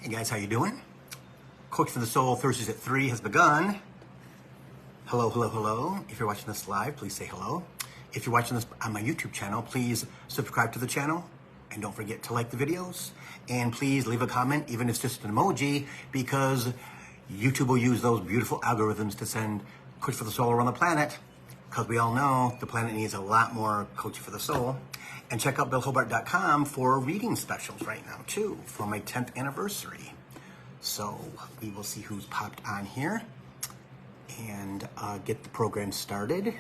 Hey guys, how you doing? Coach for the Soul Thursdays at 3 has begun. Hello, hello, hello. If you're watching this live, please say hello. If you're watching this on my YouTube channel, please subscribe to the channel. And don't forget to like the videos. And please leave a comment, even if it's just an emoji, because YouTube will use those beautiful algorithms to send Coach for the Soul around the planet. Because we all know the planet needs a lot more Coaching for the Soul. And check out billhobart.com for reading specials right now, too, for my 10th anniversary. So we will see who's popped on here and get the program started.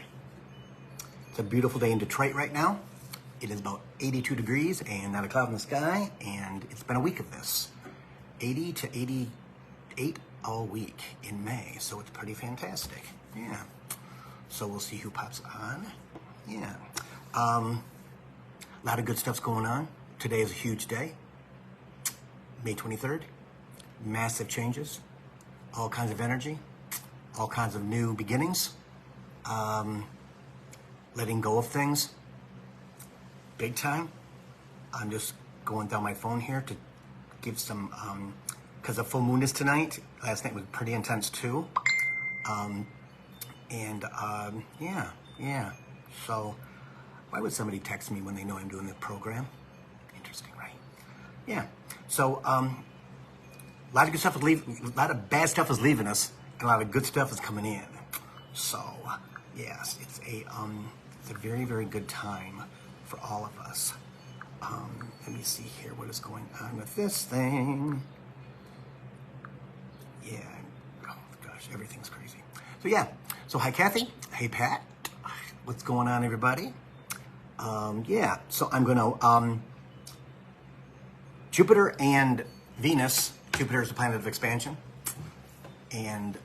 It's a beautiful day in Detroit right now. It is about 82 degrees and not a cloud in the sky, and it's been a week of this. 80 to 88 all week in May, so it's pretty fantastic. Yeah. So we'll see who pops on. Yeah. A lot of good stuff's going on. Today is a huge day. May 23rd. Massive changes. All kinds of energy. All kinds of new beginnings. Letting go of things. Big time. I'm just going down my phone here to give some, because the full moon is tonight. Last night was pretty intense too. Yeah. So, why would somebody text me when they know I'm doing the program? Interesting, right? Yeah. So, a lot of good stuff is leaving. A lot of bad stuff is leaving us, and a lot of good stuff is coming in. So, yes, it's a very, very good time for all of us. Let me see here what is going on with this thing. Yeah. Oh gosh, everything's crazy. So yeah. So hi Kathy. Hey Pat. What's going on, everybody? Yeah. So I'm gonna Jupiter and Venus. Jupiter is the planet of expansion and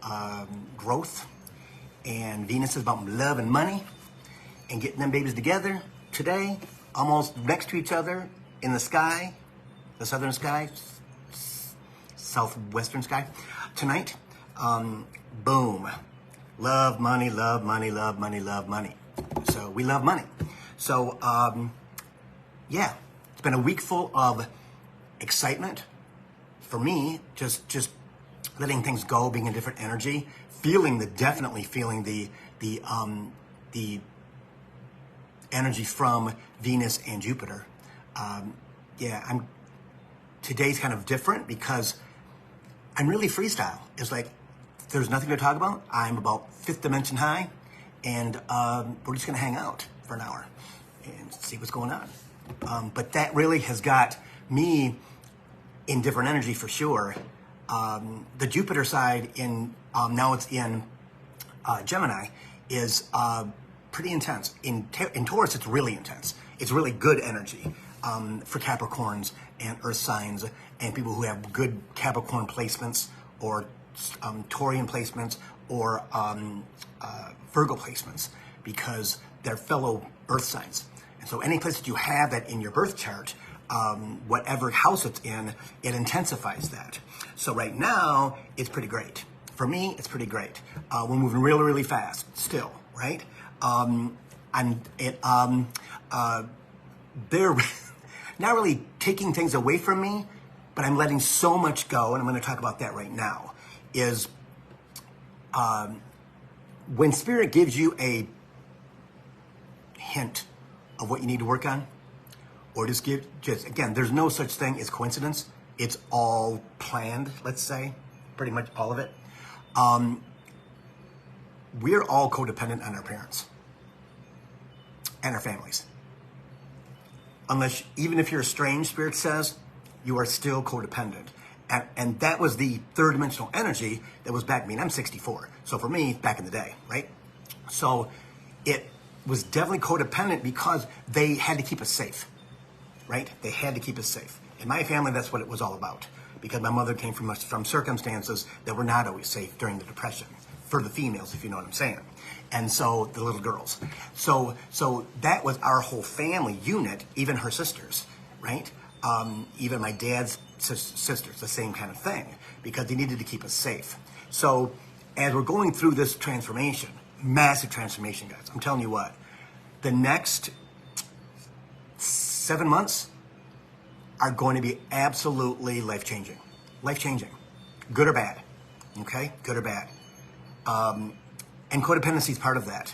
growth, and Venus is about love and money and getting them babies together today, almost next to each other in the sky, the southern sky, southwestern sky tonight. Boom. Love, money, love, money, love, money, love, money. So we love money. So, yeah, it's been a week full of excitement for me, just letting things go, being in different energy, definitely feeling the energy from Venus and Jupiter. Yeah, today's kind of different because I'm really freestyle. It's like, there's nothing to talk about. I'm about 5th dimension high, and we're just gonna hang out for an hour and see what's going on. But that really has got me in different energy for sure. The Jupiter side now it's in Gemini is pretty intense. In Taurus, it's really intense. It's really good energy for Capricorns and Earth signs and people who have good Capricorn placements or Taurian placements or Virgo placements, because they're fellow Earth signs. And so any place that you have that in your birth chart, whatever house it's in, it intensifies that. So right now, it's pretty great. For me, it's pretty great. We're moving really, really fast still, right? They're not really taking things away from me, but I'm letting so much go, and I'm going to talk about that right now, is when Spirit gives you a hint of what you need to work on, or again, there's no such thing as coincidence. It's all planned, let's say, pretty much all of it. We're all codependent on our parents and our families. Even if you're estranged, Spirit says, you are still codependent. And that was the third dimensional energy that was back. I mean, I'm 64. So for me, back in the day, right? So it was definitely codependent because they had to keep us safe, right? They had to keep us safe. In my family, that's what it was all about, because my mother came from circumstances that were not always safe during the Depression, for the females, if you know what I'm saying. And so the little girls. So that was our whole family unit, even her sisters, right? Even my dad's sisters, the same kind of thing, because they needed to keep us safe. So as we're going through this transformation, massive transformation, guys, I'm telling you what, the next 7 months are going to be absolutely life-changing. life-changing, good or bad, okay? Good or bad. And codependency is part of that.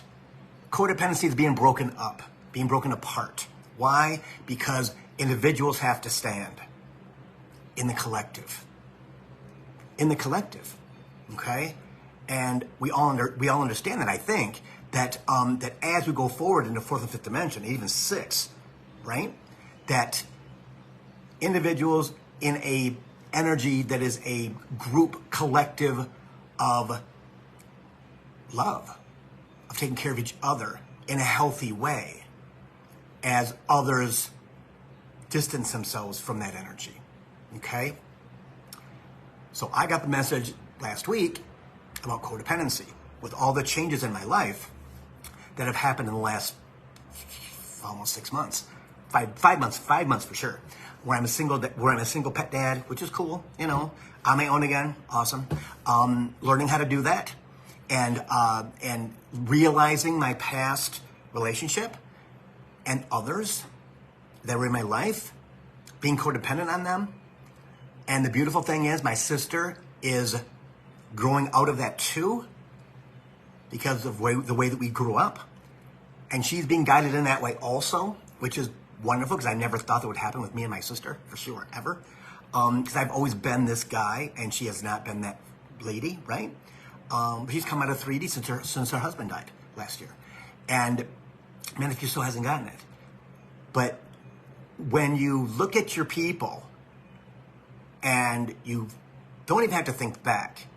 Codependency is being broken up, being broken apart. Why? Because individuals have to stand in the collective. In the collective, okay? And we all understand that, I think, that that as we go forward into fourth and fifth dimension, even sixth, right? That individuals in a energy that is a group collective of love, of taking care of each other in a healthy way, as others distance themselves from that energy, okay? So I got the message last week about codependency with all the changes in my life that have happened in the last almost 6 months, five months for sure, where I'm a single pet dad, which is cool, you know, on my own again, awesome. Learning how to do that, and realizing my past relationship and others that were in my life, being codependent on them. And the beautiful thing is my sister is growing out of that too, because of the way that we grew up. And she's being guided in that way also, which is wonderful, because I never thought that would happen with me and my sister, for sure, ever. Because I've always been this guy, and she has not been that lady, right? She's come out of 3D since her husband died last year. And man, she still hasn't gotten it. But when you look at your people, and you don't even have to think back,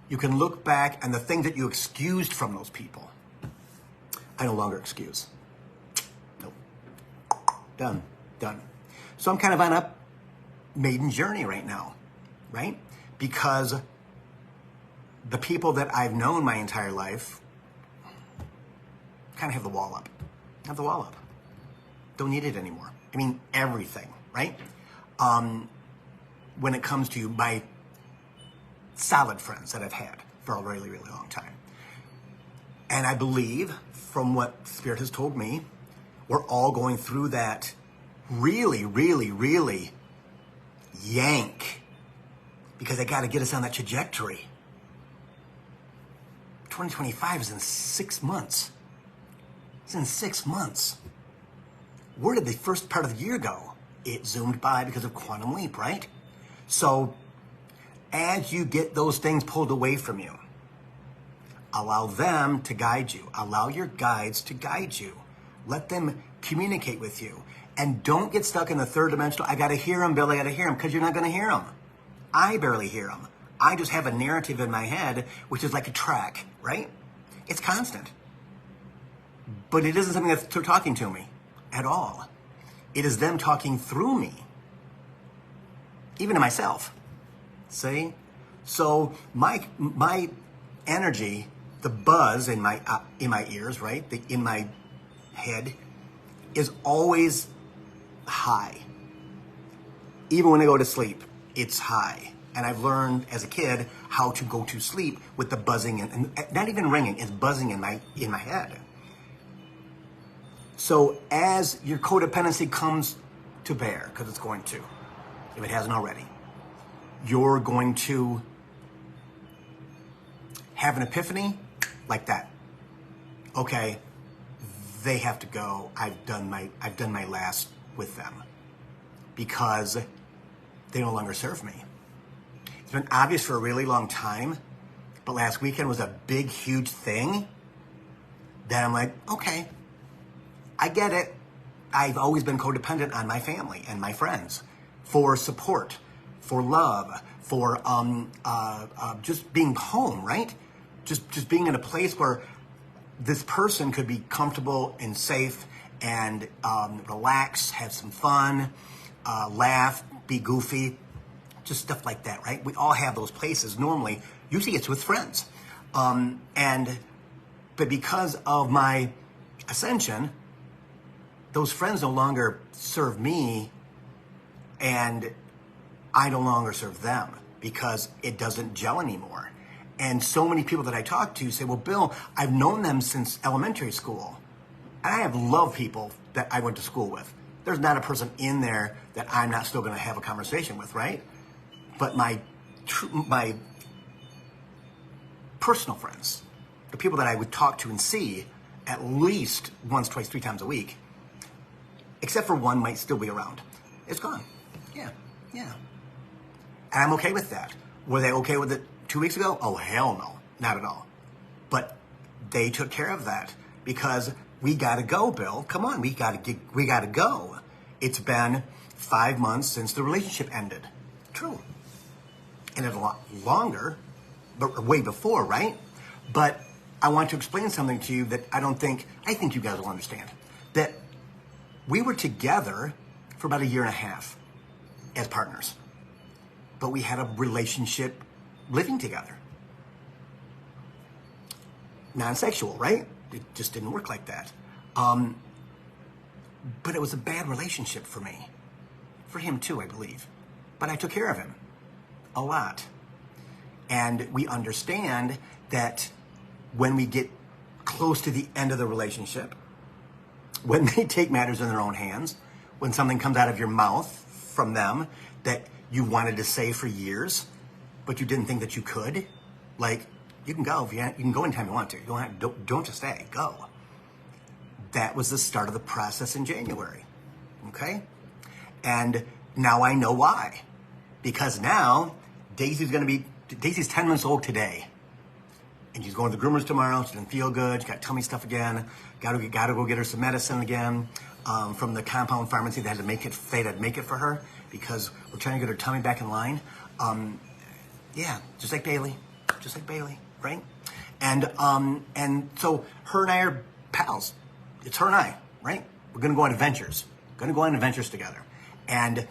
you can look back and the things that you excused from those people, I no longer excuse. Nope. Done. So I'm kind of on a maiden journey right now, right? Because the people that I've known my entire life kind of have the wall up. Don't need it anymore. I mean, everything, right? When it comes to my solid friends that I've had for a really, really long time. And I believe, from what Spirit has told me, we're all going through that really, really, really yank, because they got to get us on that trajectory. 2025 is in 6 months. It's in 6 months. Where did the first part of the year go? It zoomed by because of Quantum Leap, right? So as you get those things pulled away from you, allow them to guide you. Allow your guides to guide you. Let them communicate with you. And don't get stuck in the third dimensional, I got to hear them, Bill, I got to hear them, because you're not going to hear them. I barely hear them. I just have a narrative in my head, which is like a track, right? It's constant. But it isn't something that's they're talking to me at all. It is them talking through me, even to myself. See? So my energy, the buzz in my ears, right? In my head is always high. Even when I go to sleep, it's high. And I've learned as a kid how to go to sleep with the buzzing and not even ringing, it's buzzing in my head. So as your codependency comes to bear, because it's going to, if it hasn't already, you're going to have an epiphany like that. Okay, they have to go. I've done my last with them, because they no longer serve me. It's been obvious for a really long time, but last weekend was a big, huge thing that I'm like, okay, I get it. I've always been codependent on my family and my friends for support, for love, for just being home, right? Just being in a place where this person could be comfortable and safe and relax, have some fun, laugh, be goofy, just stuff like that, right? We all have those places normally. Usually it's with friends. But because of my ascension, those friends no longer serve me, and I no longer serve them, because it doesn't gel anymore. And so many people that I talk to say, well, Bill, I've known them since elementary school. And I have loved people that I went to school with. There's not a person in there that I'm not still going to have a conversation with, right? But my my personal friends, the people that I would talk to and see at least once, twice, 3 times a week, except for one might still be around. It's gone. Yeah. And I'm okay with that. Were they okay with it 2 weeks ago? Oh, hell no. Not at all. But they took care of that because we got to go, Bill. Come on, we got to go. It's been 5 months since the relationship ended. True. And it's a lot longer, but way before, right? But I want to explain something to you that I think you guys will understand. That we were together for about 1.5 years as partners. But we had a relationship living together. Non-sexual, right? It just didn't work like that. But it was a bad relationship for me. For him too, I believe. But I took care of him a lot. And we understand that when we get close to the end of the relationship, when they take matters in their own hands, when something comes out of your mouth from them that you wanted to say for years, but you didn't think that you could, like, you can go. You can go anytime you want to. You don't just stay. Go. That was the start of the process in January. Okay? And now I know why. Because now Daisy's 10 months old today. And she's going to the groomers tomorrow. She doesn't feel good. She got tummy stuff again. Got to go get her some medicine again from the compound pharmacy. They had to make it for her because we're trying to get her tummy back in line. Yeah, just like Bailey, right? And so her and I are pals. It's her and I, right? We're gonna go on adventures. Together, and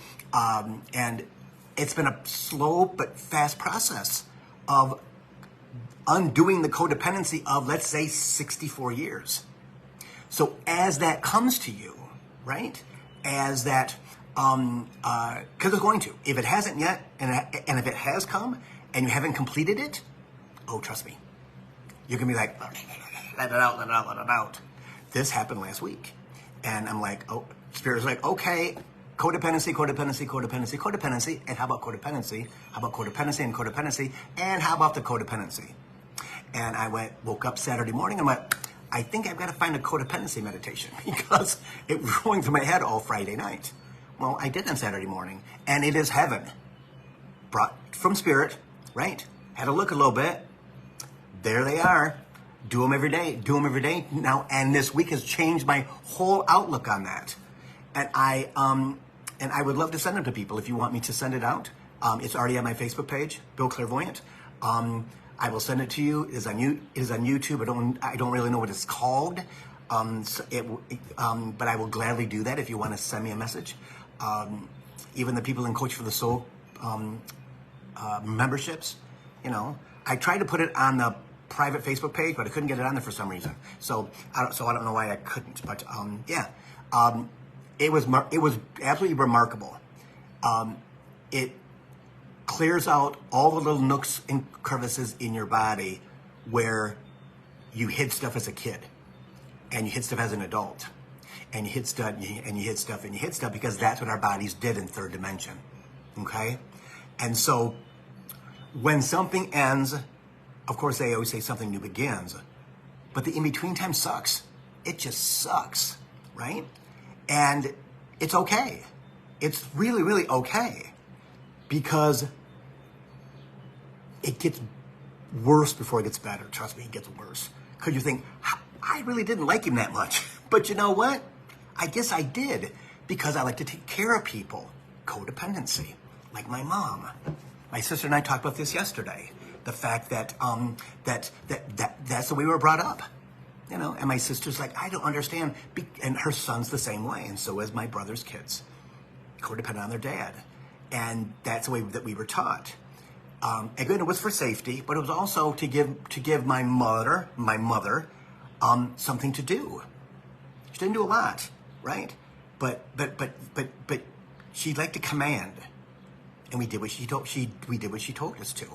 it's been a slow but fast process of undoing the codependency of, let's say, 64 years. So as that comes to you, right? As that, because it's going to. If it hasn't yet, and if it has come, and you haven't completed it, oh, trust me, you can be like, let it out. This happened last week. And I'm like, oh, Spirit's like, okay, codependency. And how about codependency? How about codependency and codependency? And how about the codependency? And I woke up Saturday morning, I'm like, I think I've got to find a codependency meditation because it was going through my head all Friday night. Well, I did on Saturday morning, and it is heaven. Brought from Spirit, right? Had to look a little bit. There they are. Do them every day now. And this week has changed my whole outlook on that. And I would love to send them to people if you want me to send it out. It's already on my Facebook page, Bill Clairvoyant. I will send it to you. It is on YouTube. I don't really know what it's called. But I will gladly do that if you want to send me a message. Even the people in Coach for the Soul memberships, I tried to put it on the private Facebook page, but I couldn't get it on there for some reason. So I don't know why I couldn't. But it was absolutely remarkable. It clears out all the little nooks and crevices in your body where you hid stuff as a kid, and you hid stuff as an adult, and you hid stuff, and you hid stuff because that's what our bodies did in third dimension. Okay, and so when something ends, of course they always say something new begins, but the in-between time sucks. It just sucks, right? And it's okay. It's really, really okay, because it gets worse before it gets better. Trust me, it gets worse. Because you think, I really didn't like him that much. But you know what? I guess I did, because I like to take care of people. Codependency, like my mom. My sister and I talked about this yesterday. The fact that that's the way we were brought up. And my sister's like, I don't understand. And her son's the same way, and so is my brother's kids. Codependent on their dad. And that's the way that we were taught. Again, it was for safety, but it was also to give my mother something to do. She didn't do a lot, right? But she liked to command, and we did what she told us to,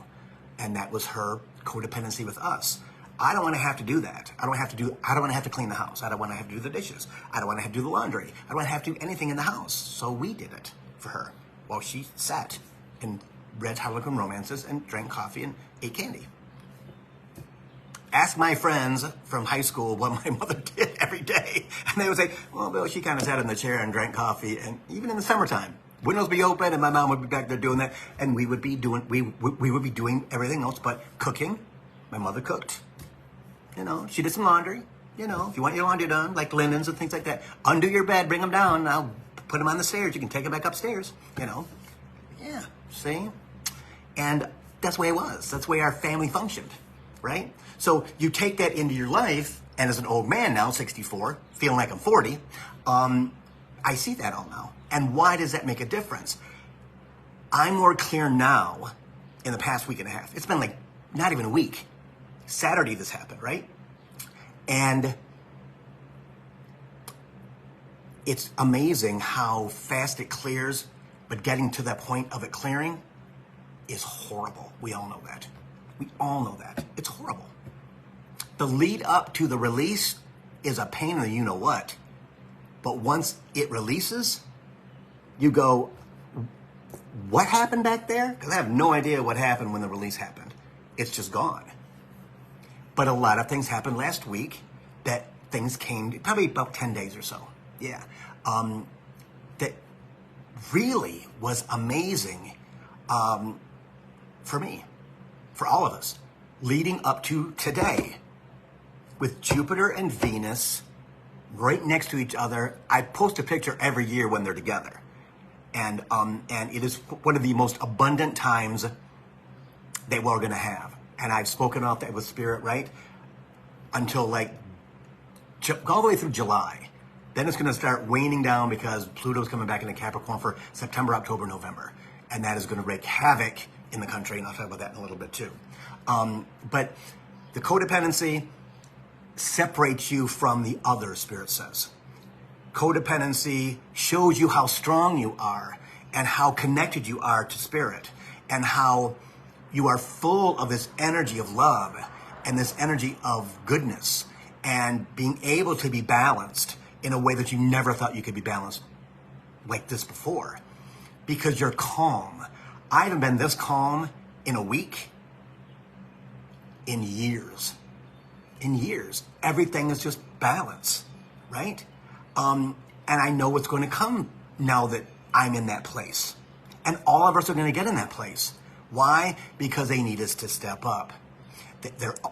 and that was her codependency with us. I don't want to have to do that. I don't want to have to clean the house. I don't want to have to do the dishes. I don't want to have to do the laundry. I don't want to have to do anything in the house. So we did it for her while she sat and read Harlequin romances and drank coffee and ate candy. Ask my friends from high school what my mother did every day. And they would say, well, Bill, she kind of sat in the chair and drank coffee. And even in the summertime, windows would be open and my mom would be back there doing that. And we would be doing everything else but cooking. My mother cooked. You know, she did some laundry. You know, if you want your laundry done, like linens and things like that, undo your bed, bring them down. I'll put them on the stairs. You can take them back upstairs, you know. Yeah, see? And that's the way it was. That's the way our family functioned, right? So you take that into your life, and as an old man now, 64, feeling like I'm 40, I see that all now. And why does that make a difference? I'm more clear now in the past week and a half. It's been like not even a week. Saturday this happened, right? And it's amazing how fast it clears, but getting to that point of it clearing is horrible. We all know that. We all know that. It's horrible. The lead up to the release is a pain in the you-know-what. But once it releases, you go, what happened back there? Because I have no idea what happened when the release happened. It's just gone. But a lot of things happened last week that things came, probably about 10 days or so. Yeah. That really was amazing for me, for all of us, leading up to today. With Jupiter and Venus right next to each other. I post a picture every year when they're together. And it is one of the most abundant times that we're going to have. And I've spoken off that with Spirit, right? Until like, all the way through July. Then it's going to start waning down because Pluto's coming back into Capricorn for September, October, November. And that is going to wreak havoc in the country. And I'll talk about that in a little bit too. But the codependency separates you from the other, Spirit says. Codependency shows you how strong you are and how connected you are to Spirit and how you are full of this energy of love and this energy of goodness and being able to be balanced in a way that you never thought you could be balanced like this before because you're calm. I haven't been this calm in a week in years. In years. Everything is just balance, right? And I know what's going to come now that I'm in that place. And all of us are going to get in that place. Why? Because they need us to step up.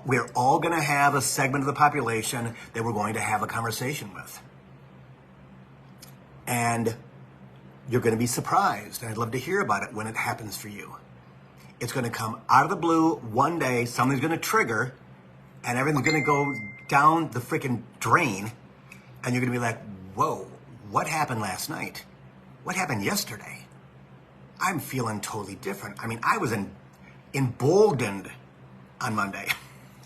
We're all going to have a segment of the population that we're going to have a conversation with. And you're going to be surprised. And I'd love to hear about it when it happens for you. It's going to come out of the blue one day. Something's going to trigger. And everything's going to go down the freaking drain. And you're going to be like, whoa, what happened last night? What happened yesterday? I'm feeling totally different. I mean, I was emboldened on Monday.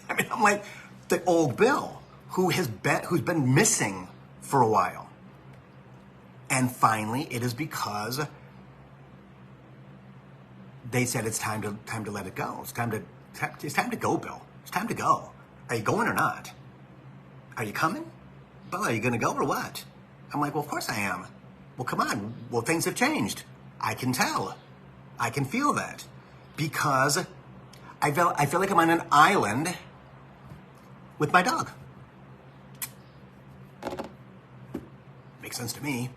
I mean, I'm like the old Bill who's been missing for a while. And finally, it is because they said it's time to let it go. It's time to go, Bill. It's time to go. Are you going or not? Are you coming? Bill, are you going to go or what? I'm like, well, of course I am. Well, come on. Well, things have changed. I can tell. I can feel that. Because I feel like I'm on an island with my dog. Makes sense to me.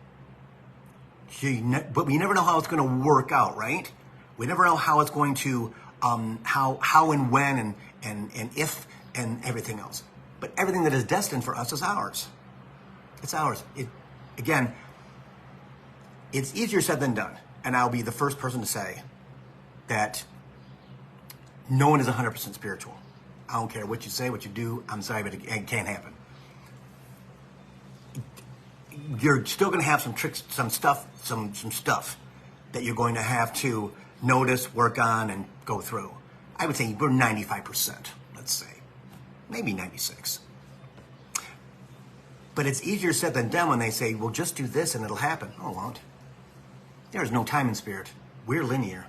But we never know how it's going to work out, right? We never know how it's going to, how and when and if and everything else. But everything that is destined for us is ours. It's ours. Again, it's easier said than done. And I'll be the first person to say that no one is 100% spiritual. I don't care what you say, what you do. I'm sorry, but it can't happen. You're still going to have some tricks, some stuff that you're going to have to notice, work on, and go through. I would say we're 95%, let's say. Maybe 96. But it's easier said than done when they say, well, just do this and it'll happen. Oh, it won't. There is no time in Spirit. We're linear.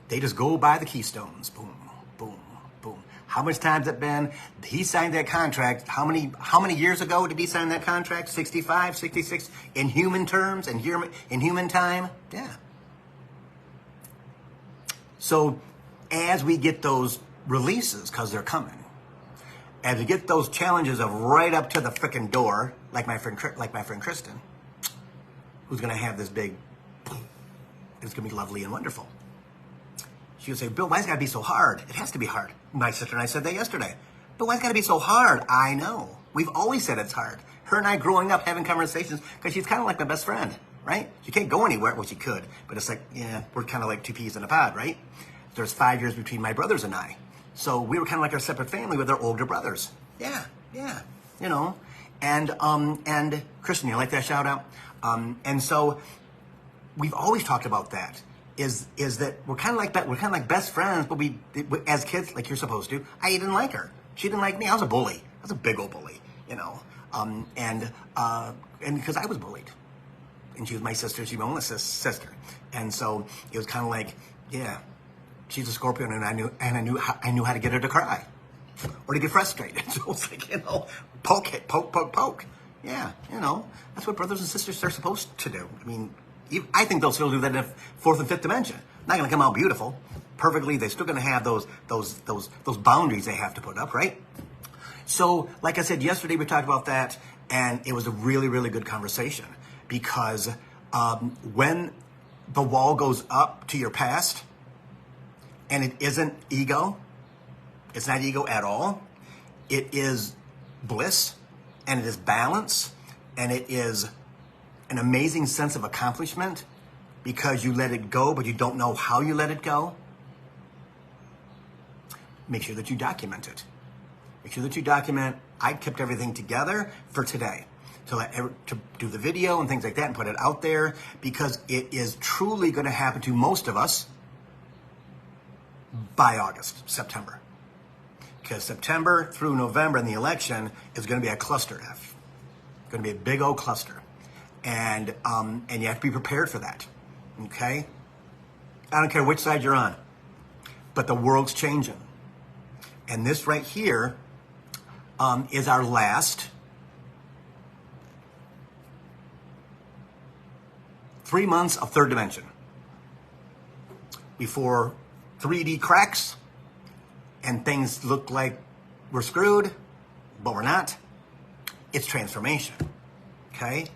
They just go by the keystones. Boom, boom, boom. How much time's it been? He signed that contract. How many years ago did he sign that contract? 65, 66? In human terms, in human time? Yeah. So as we get those releases, because they're coming, as we get those challenges of right up to the freaking door, like my friend Kristen, who's going to have this big, it's going to be lovely and wonderful. She would say, Bill, why's it got to be so hard? It has to be hard. My sister and I said that yesterday. But why's it got to be so hard? I know. We've always said it's hard. Her and I growing up having conversations, because she's kind of like my best friend, right? She can't go anywhere. Well, she could, but it's like, yeah, we're kind of like two peas in a pod, right? There's 5 years between my brothers and I. So we were kind of like our separate family with our older brothers. Yeah, you know. And Kristen, you like that shout out? And so we've always talked about that. Is that we're kind of like best friends, but we as kids, like you're supposed to. I didn't like her. She didn't like me. I was a bully. I was a big old bully, you know. And because I was bullied, and she was my sister. She was my only sister, and so it was kind of like, yeah, she's a Scorpio, and I knew how to get her to cry or to get frustrated. So it's like, you know, poke. Yeah, you know, that's what brothers and sisters are supposed to do. I mean, I think they'll still do that in the fourth and fifth dimension. Not going to come out beautiful, perfectly. They're still going to have those boundaries they have to put up, right? So, like I said yesterday, we talked about that, and it was a really, really good conversation because when the wall goes up to your past, and it isn't ego, it's not ego at all. It is bliss, and it is balance, and it is an amazing sense of accomplishment because you let it go, but you don't know how you let it go. Make sure that you document it. Make sure that you document. I kept everything together for today to do the video and things like that and put it out there because it is truly going to happen to most of us by August, September. Because September through November and the election is going to be a cluster F. It's going to be a big old cluster. And you have to be prepared for that, okay? I don't care which side you're on, but the world's changing. And this right here is our last 3 months of third dimension before 3D cracks and things look like we're screwed, but we're not. It's transformation, okay?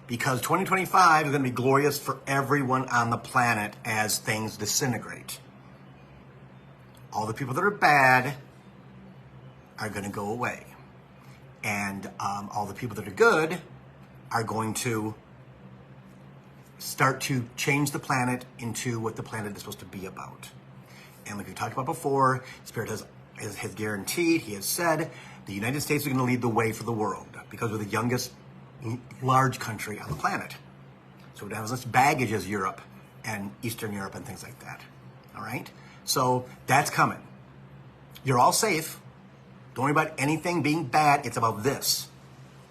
Because 2025 is going to be glorious for everyone on the planet as things disintegrate. All the people that are bad are going to go away. And all the people that are good are going to start to change the planet into what the planet is supposed to be about. And like we talked about before, Spirit has guaranteed, he has said, the United States is going to lead the way for the world because we're the youngest large country on the planet. So we don't have as much baggage as Europe and Eastern Europe and things like that. All right? So that's coming. You're all safe. Don't worry about anything being bad. It's about this.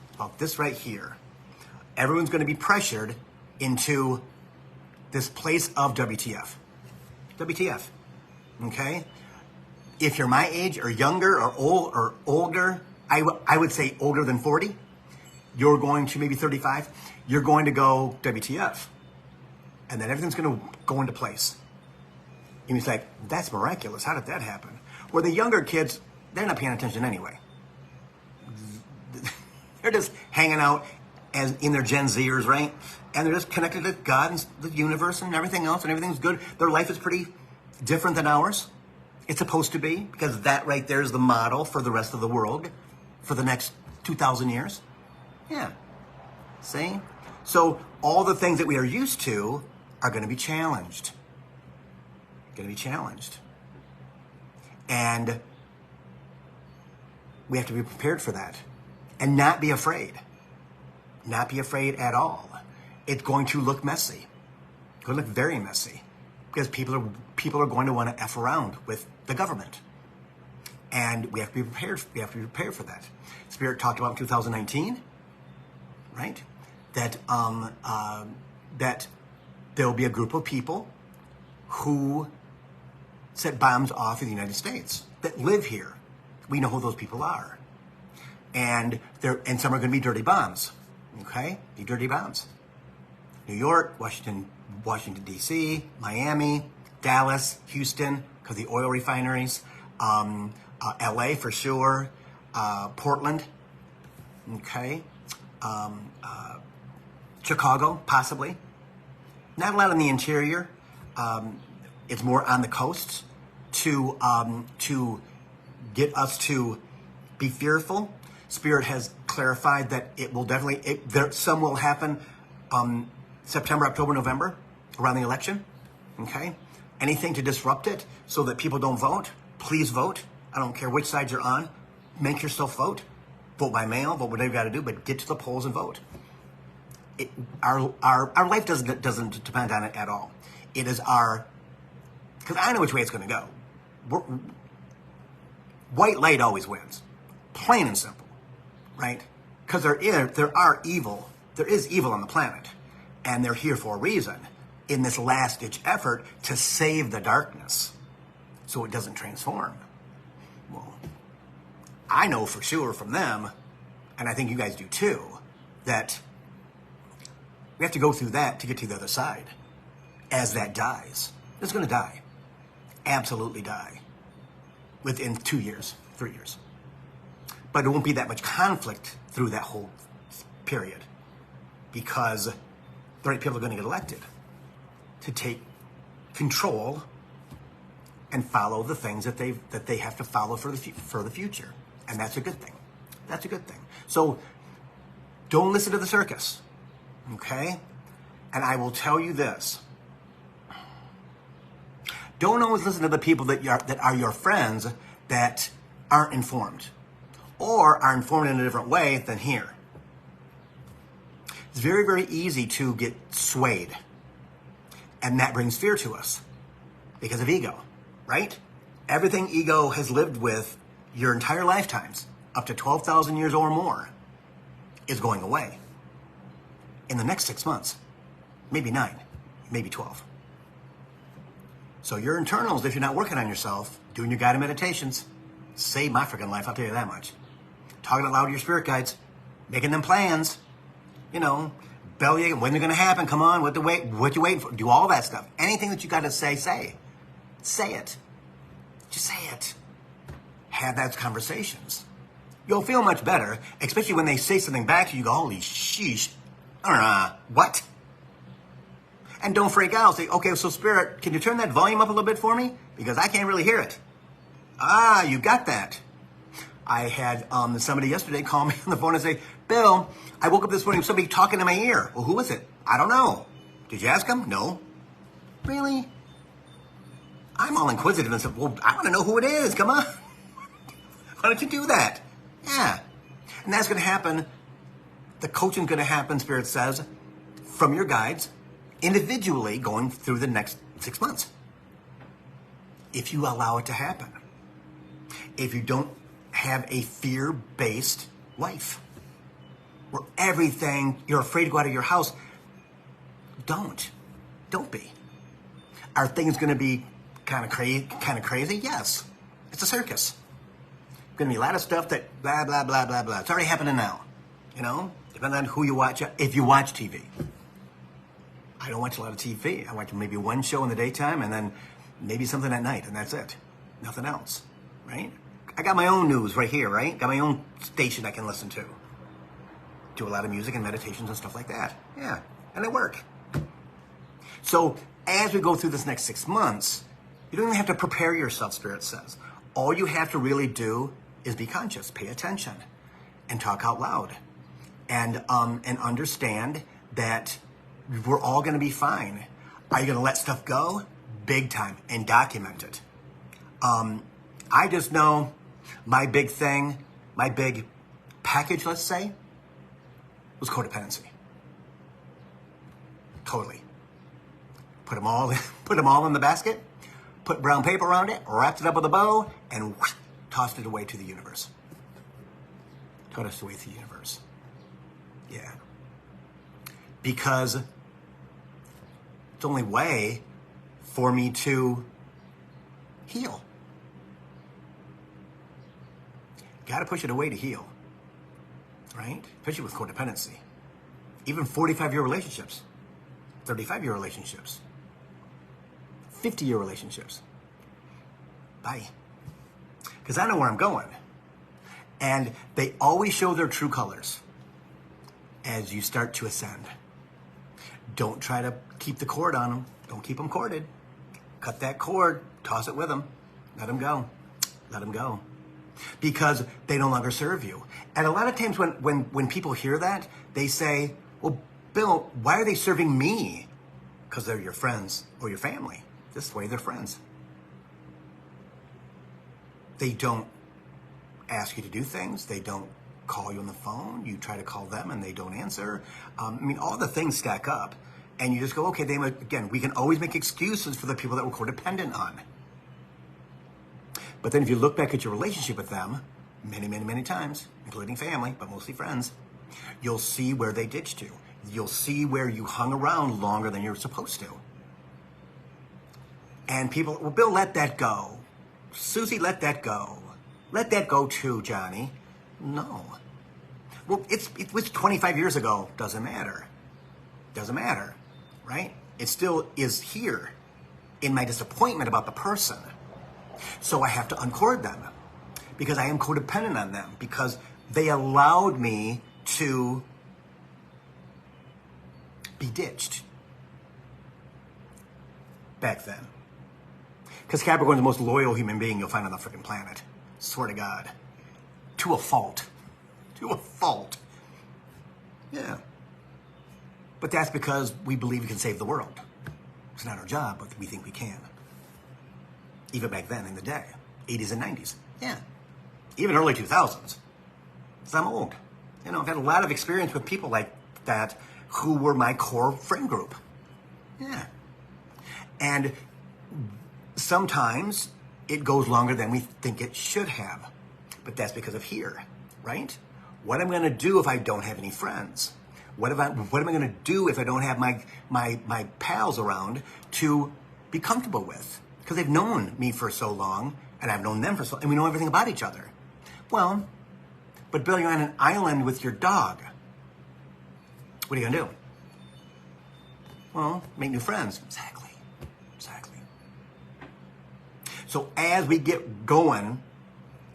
It's about this right here. Everyone's going to be pressured into this place of WTF. WTF. Okay? If you're my age or younger or old or older, I would say older than 40, you're going to maybe 35, you're going to go WTF. And then everything's going to go into place. And it's like, that's miraculous. How did that happen? Where the younger kids, they're not paying attention anyway. They're just hanging out as in their Gen Zers, right? And they're just connected to God and the universe and everything else, and everything's good. Their life is pretty different than ours. It's supposed to be, because that right there is the model for the rest of the world for the next 2,000 years. Yeah. See? So all the things that we are used to are going to be challenged. Going to be challenged. And we have to be prepared for that. And not be afraid. Not be afraid at all. It's going to look messy. It's going to look very messy. Because people are going to want to F around with the government. And we have to be prepared. We have to be prepared for that. Spirit talked about in 2019, right? That that there will be a group of people who set bombs off in the United States that live here. We know who those people are. And some are going to be dirty bombs. Okay? Be dirty bombs. New York, Washington, D.C., Miami, Dallas, Houston, because the oil refineries, LA for sure, Portland, okay, Chicago, possibly. Not a lot in the interior. It's more on the coasts to get us to be fearful. Spirit has clarified that it will definitely, some will happen September, October, November, around the election, okay? Anything to disrupt it so that people don't vote, please vote. I don't care which side you're on. Make yourself vote. Vote by mail, vote whatever you got to do, but get to the polls and vote. Our life doesn't depend on it at all. It is because I know which way it's going to go. White light always wins, plain and simple, right? Because there is evil on the planet, and they're here for a reason in this last-ditch effort to save the darkness so it doesn't transform. Well, I know for sure from them, and I think you guys do too, that we have to go through that to get to the other side. As that dies, it's going to die. Absolutely die. Within 2 years, 3 years. But there won't be that much conflict through that whole period because the right people are going to get elected to take control and follow the things that they have to follow for the future. And that's a good thing. That's a good thing. So don't listen to the circus, okay? And I will tell you this. Don't always listen to the people that are your friends that aren't informed or are informed in a different way than here. It's very, very easy to get swayed. And that brings fear to us because of ego, right? Everything ego has lived with your entire lifetimes, up to 12,000 years or more, is going away in the next 6 months, maybe 9, maybe 12. So your internals, if you're not working on yourself, doing your guided meditations, save my freaking life, I'll tell you that much. Talking out loud to your spirit guides, making them plans, bellyaching, when they're going to happen, come on, what you waiting for? Do all that stuff. Anything that you got to say, say. Say it. Just say it. Have those conversations. You'll feel much better, especially when they say something back to you, you go, holy sheesh, what? And don't freak out. Say, okay, so Spirit, can you turn that volume up a little bit for me? Because I can't really hear it. You got that. I had somebody yesterday call me on the phone and say, Bill, I woke up this morning with somebody talking in my ear. Well, who was it? I don't know. Did you ask him? No. Really? I'm all inquisitive and said, well, I want to know who it is. Come on. Why don't you do that? Yeah. And that's going to happen. The coaching's going to happen, Spirit says, from your guides, individually going through the next 6 months. If you allow it to happen. If you don't have a fear-based life where everything, you're afraid to go out of your house, don't be. Are things going to be kind of crazy? Yes. It's a circus. Going to be a lot of stuff that blah, blah, blah, blah, blah. It's already happening now. Depending on who you watch, if you watch TV. I don't watch a lot of TV. I watch maybe one show in the daytime and then maybe something at night, and that's it. Nothing else, right? I got my own news right here, right? Got my own station I can listen to. Do a lot of music and meditations and stuff like that. Yeah, and they work. So as we go through this next 6 months, you don't even have to prepare yourself, Spirit says. All you have to really do is be conscious, pay attention, and talk out loud. And understand that we're all going to be fine. Are you going to let stuff go? Big time, and document it. I just know my big thing, my big package, let's say, was codependency. Totally. Put them all in the basket, put brown paper around it, wrapped it up with a bow, and whoosh, tossed it away to the universe. Tossed it away to the universe. Yeah. Because it's the only way for me to heal. Got to push it away to heal, right? Especially with codependency. Even 45-year relationships, 35-year relationships, 50-year relationships. Bye. Because I know where I'm going. And they always show their true colors as you start to ascend. Don't try to keep the cord on them. Don't keep them corded. Cut that cord, toss it with them. Let them go. Let them go. Because they no longer serve you. And a lot of times when people hear that, they say, well, Bill, why are they serving me? Because they're your friends or your family. This way they're friends. They don't ask you to do things. They don't call you on the phone. You try to call them and they don't answer. I mean, all the things stack up. And you just go, okay, again, we can always make excuses for the people that we're codependent on. But then if you look back at your relationship with them, many, many, many times, including family, but mostly friends, you'll see where they ditched you. You'll see where you hung around longer than you're supposed to. And people, well, Bill, let that go. Susie, let that go. Let that go too, Johnny. No. Well, it was 25 years ago. Doesn't matter. Doesn't matter, right? It still is here in my disappointment about the person. So I have to uncord them because I am codependent on them because they allowed me to be ditched back then. Because Capricorn's the most loyal human being you'll find on the freaking planet. Swear to God. To a fault. To a fault. Yeah. But that's because we believe we can save the world. It's not our job, but we think we can. Even back then in the day. 80s and 90s. Yeah. Even early 2000s. So I'm old. You know, I've had a lot of experience with people like that who were my core friend group. Yeah. And sometimes it goes longer than we think it should have. But that's because of here, right? What am I going to do if I don't have any friends? What am I going to do if I don't have my pals around to be comfortable with? Because they've known me for so long, and I've known them for so long, and we know everything about each other. Well, but Bill, you're on an island with your dog. What are you going to do? Well, make new friends. Exactly. So as we get going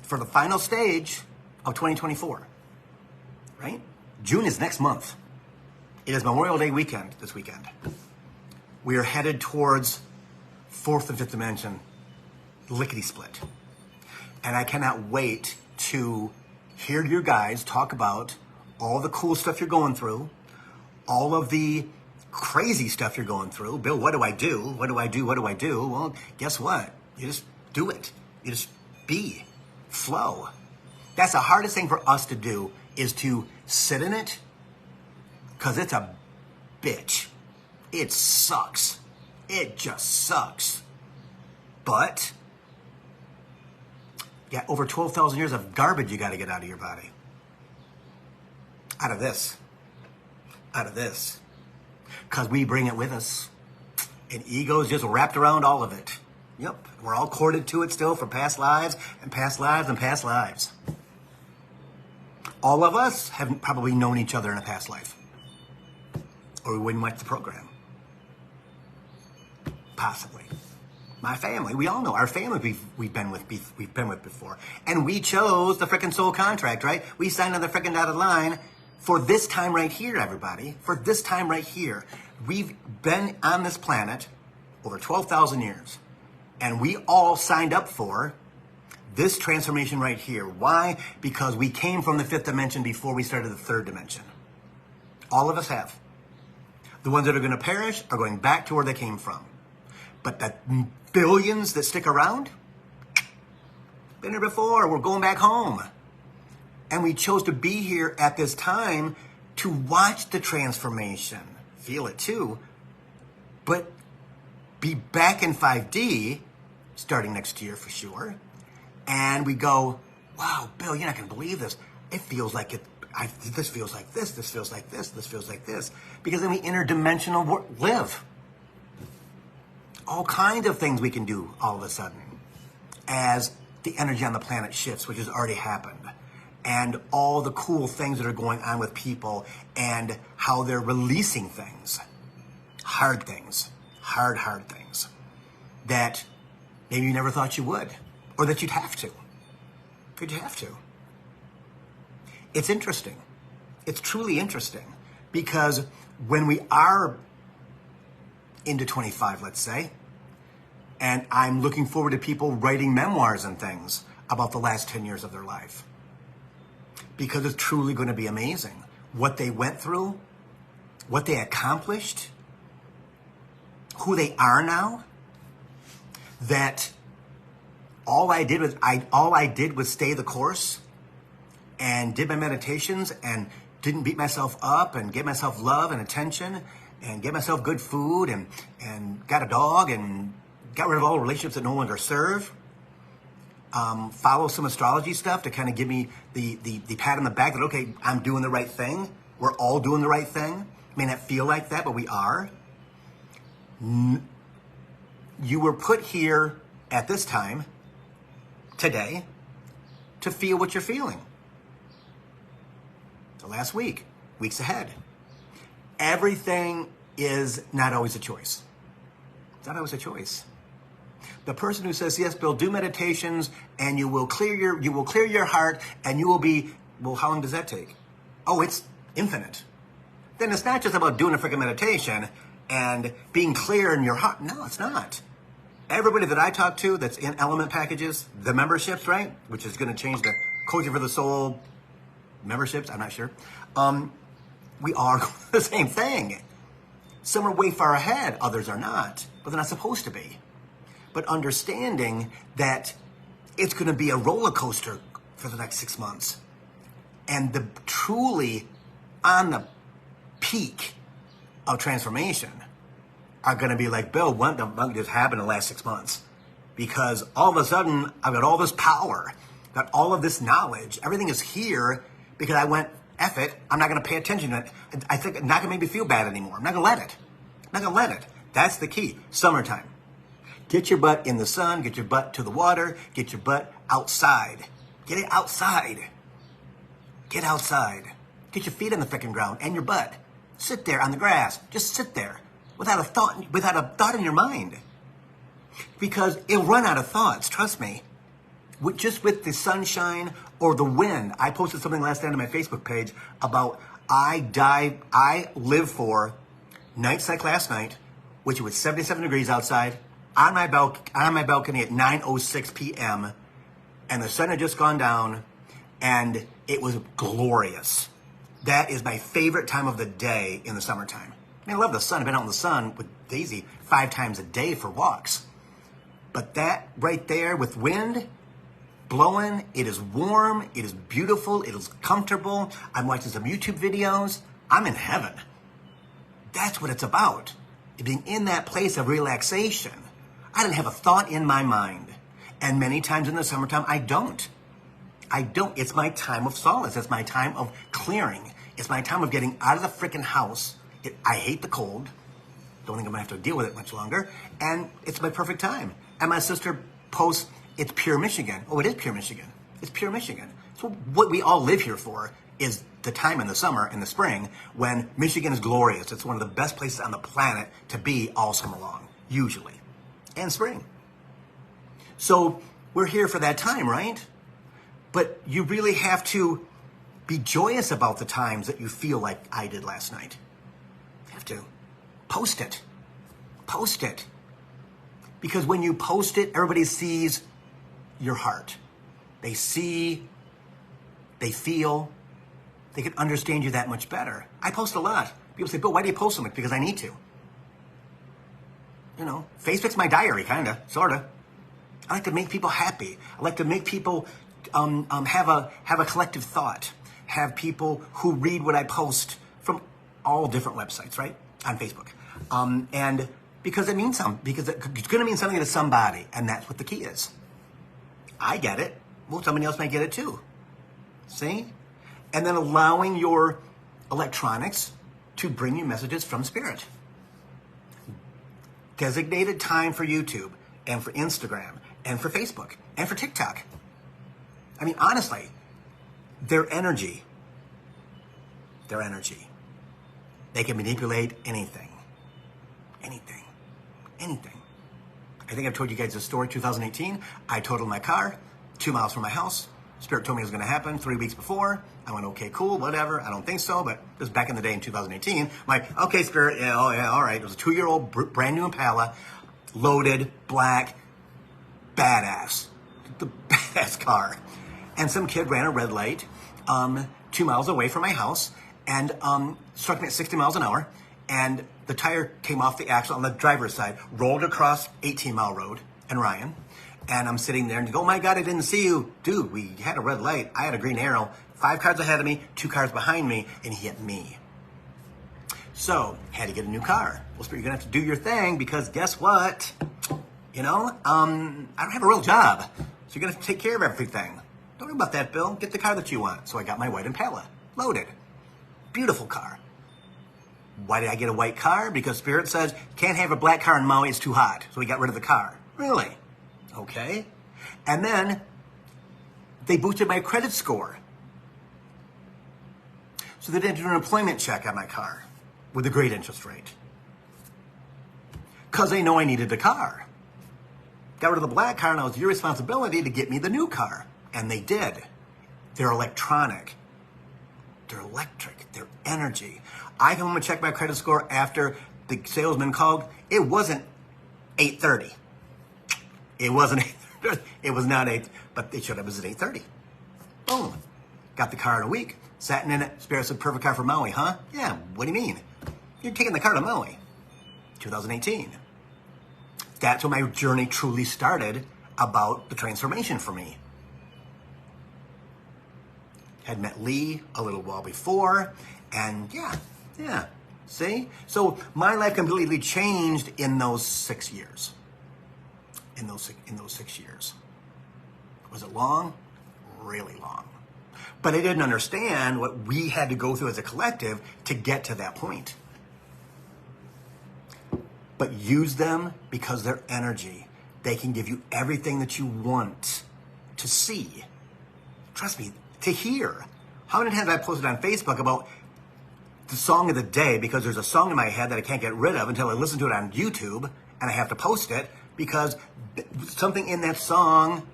for the final stage of 2024, right? June is next month. It is Memorial Day weekend this weekend. We are headed towards fourth and fifth dimension, lickety split. And I cannot wait to hear your guys talk about all the cool stuff you're going through, all of the crazy stuff you're going through. Bill, what do I do? What do I do? What do I do? Well, guess what? You just do it. You just be, flow. That's the hardest thing for us to do is to sit in it because it's a bitch. It sucks. It just sucks. But yeah, over 12,000 years of garbage you got to get out of your body. Out of this. Out of this. Because we bring it with us. And ego's just wrapped around all of it. Yep. We're all corded to it still from past lives and past lives and past lives. All of us have probably known each other in a past life. Or we wouldn't watch the program. Possibly. My family, we all know our family we've been with before. And we chose the frickin' soul contract, right? We signed on the frickin' dotted line for this time right here, everybody. For this time right here. We've been on this planet over 12,000 years. And we all signed up for this transformation right here. Why? Because we came from the fifth dimension before we started the third dimension. All of us have. The ones that are going to perish are going back to where they came from. But the billions that stick around, been here before, we're going back home. And we chose to be here at this time to watch the transformation. Feel it too. But be back in 5D starting next year for sure. And we go, wow, Bill, you're not going to believe this. It feels like it. This feels like this. This feels like this. This feels like this. Because then we interdimensional live. All kinds of things we can do all of a sudden as the energy on the planet shifts, which has already happened. And all the cool things that are going on with people and how they're releasing things. Hard things. Hard things. that maybe you never thought you would, or that you'd have to. Could you have to? It's interesting. It's truly interesting, because when we are into 25, let's say, and I'm looking forward to people writing memoirs and things about the last 10 years of their life, because it's truly going to be amazing what they went through, what they accomplished, who they are now. That all I did was stay the course and did my meditations and didn't beat myself up and gave myself love and attention and gave myself good food and got a dog and got rid of all the relationships that no longer serve. Follow some astrology stuff to kind of give me the pat on the back that, okay, I'm doing the right thing. We're all doing the right thing. May not feel like that, but we are. You were put here at this time, today, to feel what you're feeling. The last week, weeks ahead. Everything is not always a choice. It's not always a choice. The person who says, yes, Bill, do meditations and you will clear your heart and you will be, well, how long does that take? Oh, it's infinite. Then it's not just about doing a freaking meditation and being clear in your heart. No, it's not. Everybody that I talk to that's in element packages, the memberships, right? Which is going to change the Coaching for the Soul memberships, I'm not sure. We are the same thing. Some are way far ahead, others are not, but they're not supposed to be. But understanding that it's going to be a roller coaster for the next 6 months. And the truly on the peak of transformation are going to be like, Bill, what the fuck just happened in the last 6 months? Because all of a sudden, I've got all this power, got all of this knowledge. Everything is here because I went, F it, I'm not going to pay attention to it. I think it's not going to make me feel bad anymore. I'm not going to let it. I'm not going to let it. That's the key. Summertime. Get your butt in the sun. Get your butt to the water. Get your butt outside. Get it outside. Get outside. Get your feet on the frickin' ground and your butt. Sit there on the grass. Just sit there without a thought in your mind. Because it'll run out of thoughts, trust me. Just with the sunshine or the wind. I posted something last night on my Facebook page about I live for nights like last night, which was 77 degrees outside, on my balcony at 9:06 p.m. and the sun had just gone down and it was glorious. That is my favorite time of the day in the summertime. I mean, I love the sun. I've been out in the sun with Daisy 5 times a day for walks. But that right there with wind blowing, it is warm, it is beautiful, it is comfortable. I'm watching some YouTube videos. I'm in heaven. That's what it's about. Being in that place of relaxation. I didn't have a thought in my mind. And many times in the summertime, I don't. It's my time of solace. It's my time of clearing. It's my time of getting out of the freaking house. I hate the cold. Don't think I'm going to have to deal with it much longer. And it's my perfect time. And my sister posts, it's pure Michigan. Oh, it is pure Michigan. It's pure Michigan. So what we all live here for is the time in the summer and the spring when Michigan is glorious. It's one of the best places on the planet to be all summer long, usually. And spring. So we're here for that time, right? But you really have to be joyous about the times that you feel like I did last night. You have to. Post it. Post it. Because when you post it, everybody sees your heart. They see, they feel, they can understand you that much better. I post a lot. People say, Bill, why do you post so much? Because I need to. You know, Facebook's my diary, kind of, sort of. I like to make people happy. I like to make people have a collective thought. Have people who read what I post from all different websites, right? On Facebook. And because it means something. Because it's going to mean something to somebody. And that's what the key is. I get it. Well, somebody else might get it too. See? And then allowing your electronics to bring you messages from Spirit. Designated time for YouTube and for Instagram and for Facebook and for TikTok. I mean, honestly, their energy, they can manipulate anything. I think I've told you guys this story, 2018. I totaled my car 2 miles from my house. Spirit told me it was going to happen 3 weeks before. I went, okay, cool, whatever. I don't think so, but this was back in the day in 2018. I'm like, okay, Spirit, yeah, oh yeah, all right. It was a 2-year-old brand new Impala, loaded, black, badass. The badass car. And some kid ran a red light 2 miles away from my house and struck me at 60 miles an hour. And the tire came off the axle on the driver's side, rolled across 18-mile road and Ryan. And I'm sitting there and you go, oh my God, I didn't see you. Dude, we had a red light. I had a green arrow, 5 cars ahead of me, 2 cars behind me, and he hit me. So, had to get a new car. Well, Spirit, you're gonna have to do your thing because guess what? You know, I don't have a real job. So you're gonna have to take care of everything. Don't worry about that, Bill. Get the car that you want. So I got my white Impala, loaded. Beautiful car. Why did I get a white car? Because Spirit says, can't have a black car in Maui, it's too hot. So we got rid of the car. Really? Okay. And then they boosted my credit score. So they did an employment check on my car with a great interest rate. Because they know I needed the car. Got rid of the black car, and it was your responsibility to get me the new car. And they did. They're electronic. They're electric. They're energy. I come home and check my credit score after the salesman called. It wasn't 830. It wasn't 830. It was not 8, but they showed up as at 830. Boom. Got the car in a week. Sat in it. Spirit said, perfect car for Maui, huh? Yeah, what do you mean? You're taking the car to Maui. 2018. That's when my journey truly started about the transformation for me. Had met Lee a little while before, and yeah, see? So my life completely changed in those 6 years. In those 6 years. Was it long? Really long. But I didn't understand what we had to go through as a collective to get to that point. But use them because they're energy. They can give you everything that you want to see. Trust me, to hear. How many times have I posted on Facebook about the song of the day because there's a song in my head that I can't get rid of until I listen to it on YouTube and I have to post it because something in that song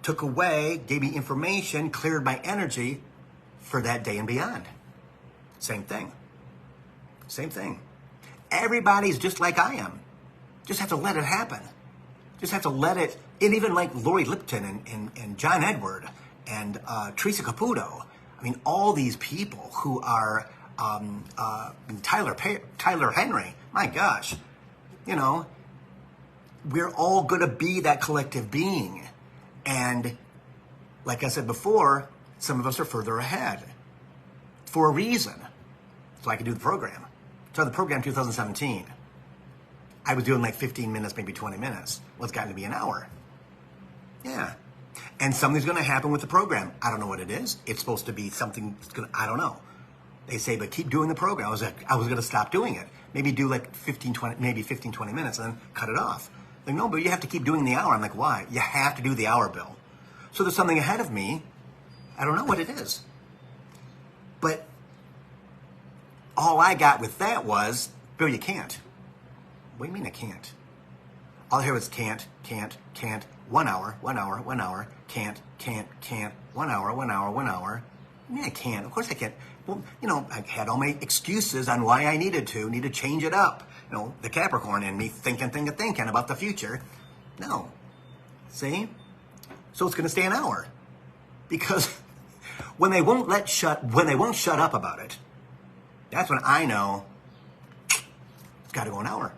took away, gave me information, cleared my energy for that day and beyond. Same thing. Same thing. Everybody's just like I am. Just have to let it happen. Just have to let it, and even like Lori Lipton and John Edward and Teresa Caputo. I mean, all these people who are Tyler Henry. My gosh, you know, we're all going to be that collective being. And like I said before, some of us are further ahead for a reason. So I could do the program. So the program 2017. I was doing like 15 minutes, maybe 20 minutes. Well, it's gotten to be an hour. Yeah. And something's going to happen with the program. I don't know what it is. It's supposed to be something, I don't know. They say, but keep doing the program. I was going to stop doing it. Maybe do like 15, 20 minutes and then cut it off. Like, no, but you have to keep doing the hour. I'm like, why? You have to do the hour, Bill. So there's something ahead of me. I don't know what it is. But all I got with that was, Bill, you can't. What do you mean I can't? All I hear was can't, 1 hour, can't, 1 hour. Yeah, I can't. Of course I can't. Well, you know, I had all my excuses on why I need to change it up. You know, the Capricorn in me thinking about the future. No. See? So it's going to stay an hour. Because when they won't shut up about it, that's when I know it's got to go an hour.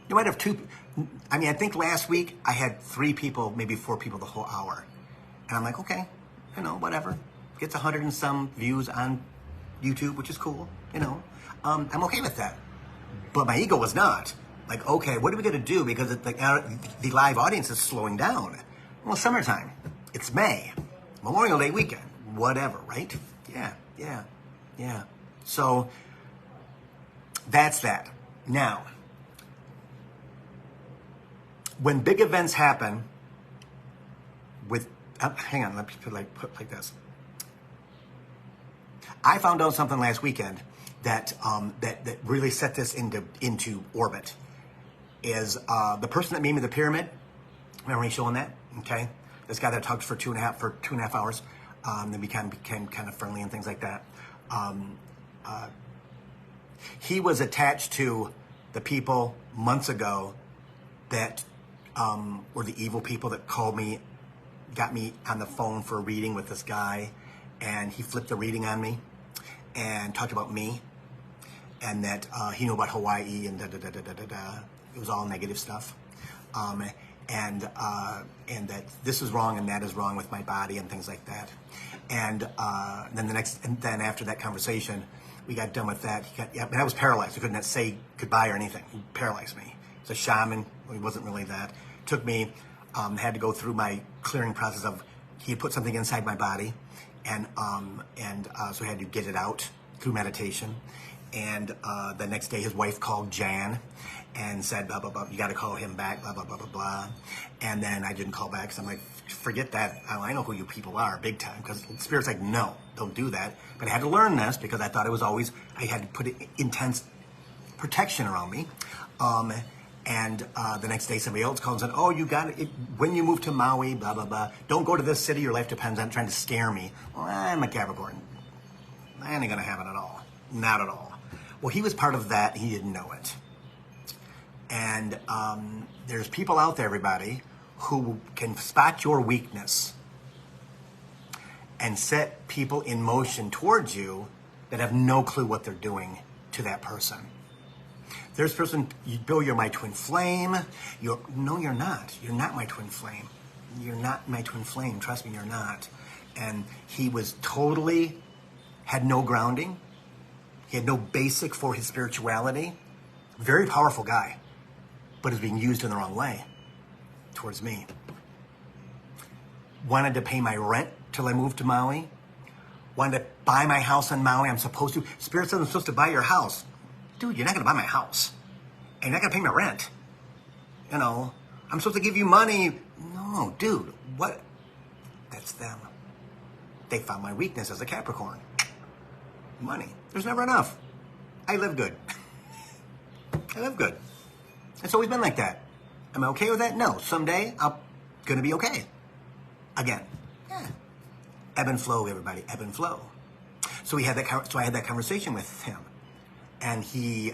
You might have two. I mean, I think last week I had 3 people, maybe 4 people the whole hour. And I'm like, okay, you know, whatever. Gets 100 and some views on YouTube, which is cool, you know. I'm okay with that. But my ego was not. Like, okay, what are we going to do? Because the live audience is slowing down. Well, summertime. It's May. Memorial Day weekend. Whatever, right? Yeah. So, that's that. Now, when big events happen with, hang on, let me put like this. I found out something last weekend that really set this into orbit. is the person that made me the pyramid. Remember me showing that? Okay. This guy that I talked for two and a half hours, then became kind of friendly and things like that. He was attached to the people months ago that were the evil people that called me, got me on the phone for a reading with this guy, and he flipped the reading on me and talked about me, and that he knew about Hawaii and da-da-da-da-da-da. It was all negative stuff. And that this is wrong and that is wrong with my body and things like that. And then after that conversation, we got done with that. I was paralyzed. I couldn't say goodbye or anything. He paralyzed me. He's a shaman. Well, he wasn't really that. Took me, had to go through my clearing process of, he had put something inside my body, and so I had to get it out through meditation. And the next day, his wife called Jan and said, blah, blah, blah, you got to call him back, blah, blah, blah, blah, blah. And then I didn't call back because I'm like, forget that. I know who you people are big time, because Spirit's like, no, don't do that. But I had to learn this because I thought it was always, I had to put intense protection around me. And the next day, somebody else called and said, oh, you got it. When you move to Maui, blah, blah, blah. Don't go to this city. Your life depends on trying to scare me. Well, I'm a Capricorn. I ain't going to have it at all. Not at all. Well, he was part of that. He didn't know it. And there's people out there, everybody, who can spot your weakness and set people in motion towards you that have no clue what they're doing to that person. There's a person, Bill, you're my twin flame. No, you're not. You're not my twin flame. You're not my twin flame. Trust me, you're not. And he was totally, had no grounding. He had no basic for his spirituality. Very powerful guy, but is being used in the wrong way towards me. Wanted to pay my rent till I moved to Maui. Wanted to buy my house in Maui. I'm supposed to. Spirit says I'm supposed to buy your house. Dude, you're not going to buy my house. And you're not going to pay my rent. You know, I'm supposed to give you money. No, dude, what? That's them. They found my weakness as a Capricorn. Money. There's never enough. I live good. I live good. It's always been like that. Am I okay with that? No. Someday I'm going to be okay. Again. Yeah. Ebb and flow, everybody. Ebb and flow. So I had that conversation with him. And he,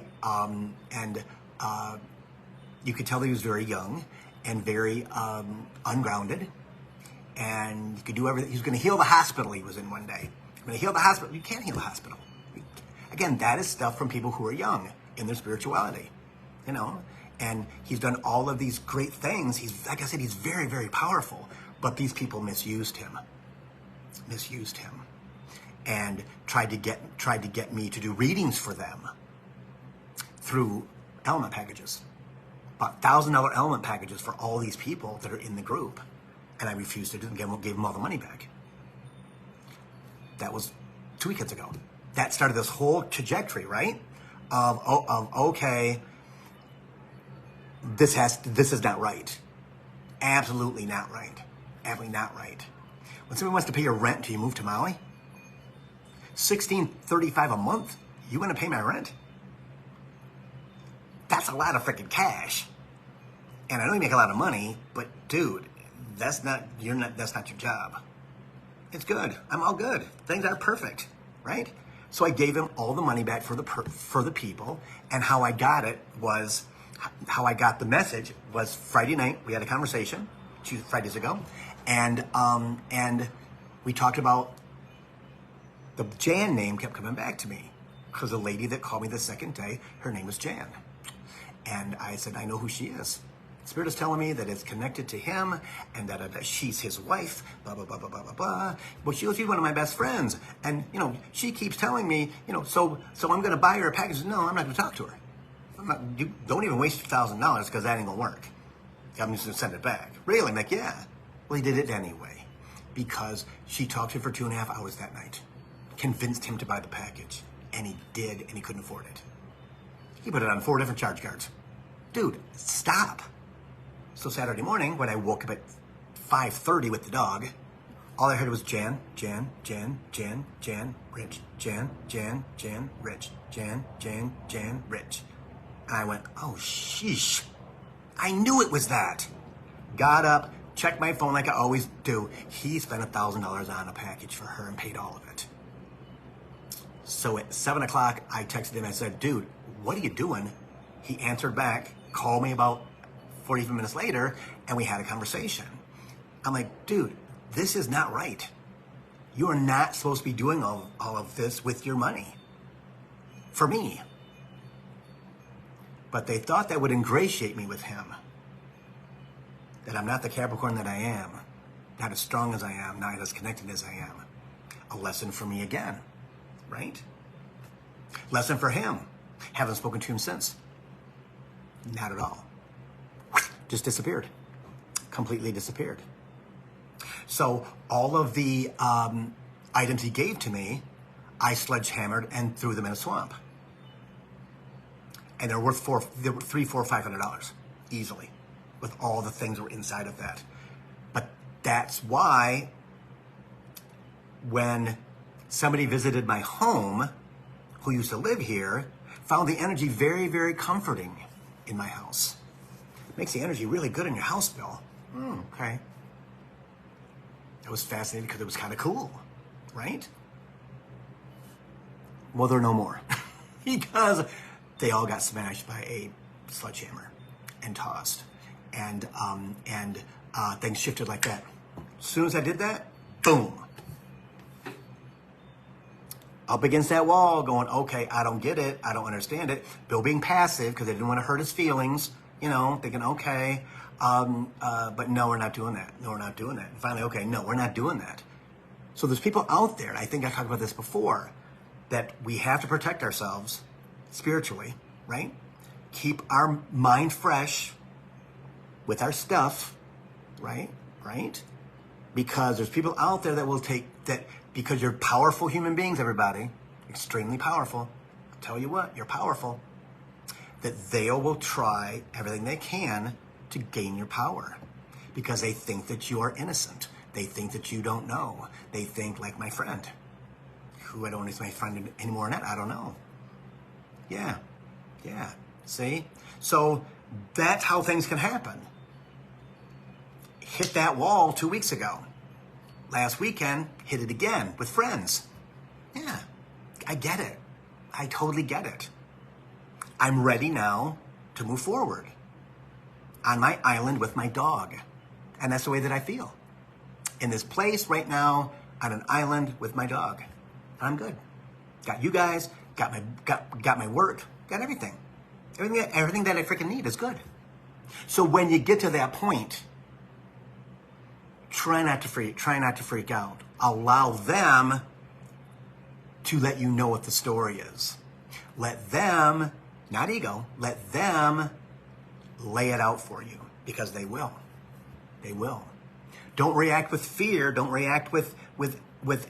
you could tell that he was very young and very ungrounded. And he could do everything. He was going to heal the hospital he was in one day. I'm going to heal the hospital. You can't heal the hospital. Again, that is stuff from people who are young in their spirituality, you know. And he's done all of these great things. He's, like I said, he's very, very powerful. But these people misused him, and tried to get me to do readings for them through element packages. Bought $1,000 element packages for all these people that are in the group, and I refused to do them. Gave them all the money back. That was 2 weekends ago. That started this whole trajectory, right? Okay, this is not right. Absolutely not right. Absolutely not right. When somebody wants to pay your rent until you move to Maui, $1,635 a month, you want to pay my rent? That's a lot of freaking cash. And I know you make a lot of money, but dude, that's not your job. It's good. I'm all good. Things are perfect, right? So I gave him all the money back for the people, and how I got the message was Friday night. We had a conversation 2 Fridays ago, and we talked about the Jan name kept coming back to me because the lady that called me the second day, her name was Jan, and I said, I know who she is. Spirit is telling me that it's connected to him and that she's his wife, blah, blah, blah, blah, blah, blah, blah. Well, she's one of my best friends. And, you know, she keeps telling me, you know, so I'm going to buy her a package. No, I'm not going to talk to her. You don't even waste $1,000 because that ain't going to work. I'm just going to send it back. Really? I'm like, yeah. Well, he did it anyway because she talked to him for 2.5 hours that night, convinced him to buy the package, and he did, and he couldn't afford it. He put it on 4 different charge cards. Dude, stop. So Saturday morning, when I woke up at 5:30 with the dog, all I heard was Jan, Jan, Jan, Jan, Jan, Rich, Jan, Jan, Jan, Rich, Jan, Jan, Jan, Rich. And I went, oh, sheesh. I knew it was that. Got up, checked my phone like I always do. He spent $1,000 on a package for her and paid all of it. So at 7 o'clock, I texted him and said, dude, what are you doing? He answered back, called me about 45 minutes later, and we had a conversation. I'm like, dude, this is not right. You are not supposed to be doing all of this with your money. For me. But they thought that would ingratiate me with him. That I'm not the Capricorn that I am. Not as strong as I am, not as connected as I am. A lesson for me again, right? Lesson for him. Haven't spoken to him since. Not at all. Just disappeared. Completely disappeared. So all of the items he gave to me, I sledgehammered and threw them in a swamp. And they're worth $300, $400, $500 easily, with all the things that were inside of that. But that's why when somebody visited my home, who used to live here, found the energy very, very comforting in my house. Makes the energy really good in your house, Bill. Okay. It was fascinating because it was kind of cool, right? Well, they're no more because they all got smashed by a sledgehammer and tossed, and things shifted like that. As soon as I did that, boom, up against that wall, going, okay, I don't get it, I don't understand it. Bill being passive because they didn't want to hurt his feelings, you know, thinking, okay, but no, we're not doing that. No, we're not doing that. And finally, okay, no, we're not doing that. So there's people out there, and I think I talked about this before, that we have to protect ourselves spiritually, right? Keep our mind fresh with our stuff, right? Right? Because there's people out there that will take that, because you're powerful human beings, everybody, extremely powerful. I'll tell you what, you're powerful. That they will try everything they can to gain your power because they think that you are innocent. They think that you don't know. They think, like my friend, who I don't know if he's my friend anymore or not, I don't know. Yeah, see? So that's how things can happen. Hit that wall 2 weeks ago. Last weekend, hit it again with friends. Yeah, I get it. I totally get it. I'm ready now to move forward on my island with my dog. And that's the way that I feel. In this place right now, on an island with my dog. I'm good. Got you guys, got my work, got everything. Everything that I freaking need is good. So when you get to that point, try not to freak out. Allow them to let you know what the story is. Let them, not ego, let them lay it out for you, because they will. They will. Don't react with fear. Don't react with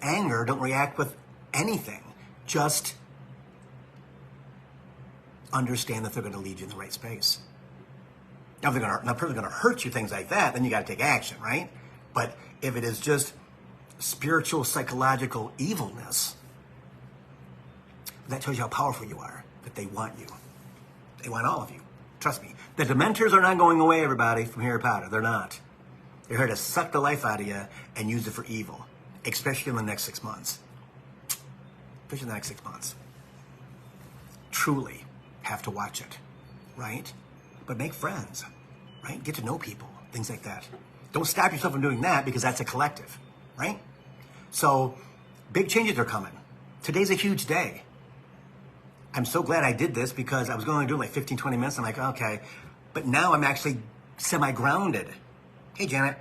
anger. Don't react with anything. Just understand that they're going to lead you in the right space. Now, if they're not going to hurt you, things like that, then you got to take action, right? But if it is just spiritual, psychological evilness, that tells you how powerful you are, that they want you. They want all of you. Trust me. The Dementors are not going away, everybody, from Harry Potter. They're not. They're here to suck the life out of you and use it for evil, especially in the next 6 months. Especially in the next 6 months. Truly have to watch it, right? But make friends, right? Get to know people, things like that. Don't stop yourself from doing that, because that's a collective, right? So big changes are coming. Today's a huge day. I'm so glad I did this, because I was going to do like 15, 20 minutes. I'm like, okay. But now I'm actually semi-grounded. Hey, Janet,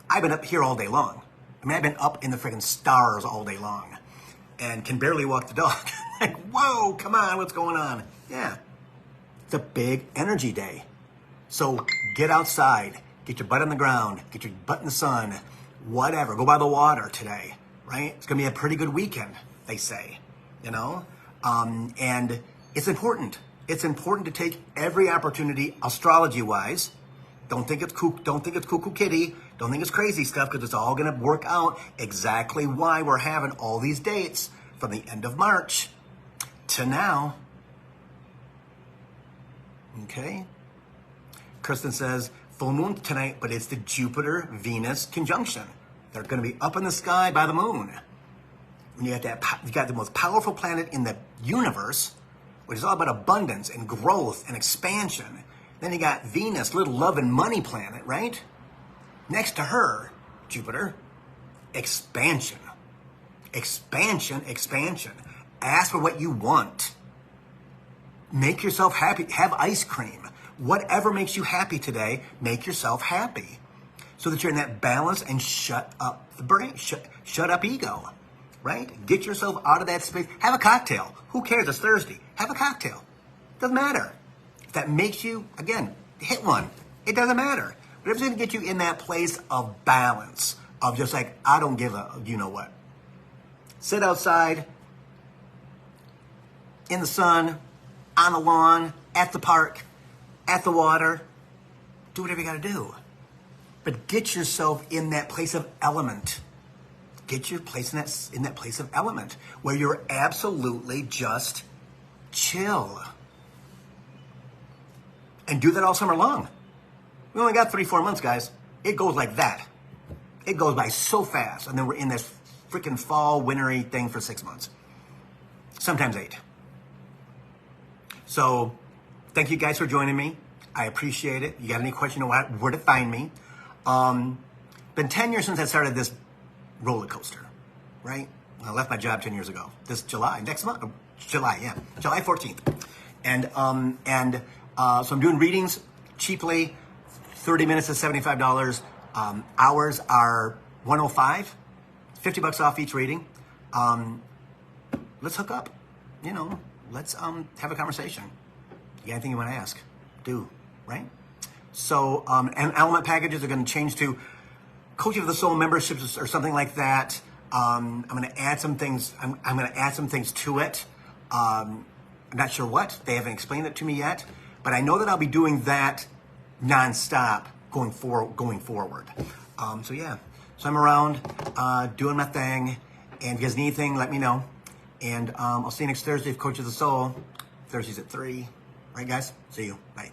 I've been up here all day long. I mean, I've been up in the friggin' stars all day long and can barely walk the dog. Like, whoa, come on, what's going on? Yeah, it's a big energy day. So get outside, get your butt on the ground, get your butt in the sun, whatever. Go by the water today, right? It's gonna be a pretty good weekend, they say, you know? And it's important. It's important to take every opportunity, astrology-wise. Don't think it's cuckoo kitty. Don't think it's crazy stuff, because it's all going to work out exactly why we're having all these dates from the end of March to now. Okay? Kristen says, full moon tonight, but it's the Jupiter-Venus conjunction. They're going to be up in the sky by the moon. When you got the most powerful planet in the universe, which is all about abundance and growth and expansion. Then you got Venus, little love and money planet, right? Next to her, Jupiter, expansion. Expansion, expansion. Ask for what you want. Make yourself happy. Have ice cream. Whatever makes you happy today, make yourself happy. So that you're in that balance and shut up the brain. Shut up ego, right? Get yourself out of that space. Have a cocktail. Who cares? It's Thursday. Have a cocktail. Doesn't matter. If that makes you, again, hit one. It doesn't matter. Whatever's going to get you in that place of balance, of just like, I don't give a, you know what. Sit outside, in the sun, on the lawn, at the park, at the water. Do whatever you got to do. But get yourself in that place of element. Get your place in that place of element where you're absolutely just chill. And do that all summer long. We only got 3-4 months, guys. It goes like that. It goes by so fast. And then we're in this freaking fall, wintry thing for 6 months. Sometimes 8. So, thank you guys for joining me. I appreciate it. You got any questions, you know where to find me. Been 10 years since I started this roller coaster, right? I left my job 10 years ago. This July, next month, July 14th. And so I'm doing readings cheaply, 30 minutes is $75. Hours are $105, $50 off each reading. Let's hook up, you know, let's have a conversation. You got anything you want to ask? Do, right? So, and element packages are going to change to Coaching of the Soul memberships or something like that. I'm going to add some things. I'm going to add some things to it. I'm not sure what. They haven't explained it to me yet. But I know that I'll be doing that nonstop going forward. So yeah. So I'm around doing my thing. And if you guys need anything, let me know. And I'll see you next Thursday for Coach of the Soul. Thursdays at 3. Right, guys? See you. Bye.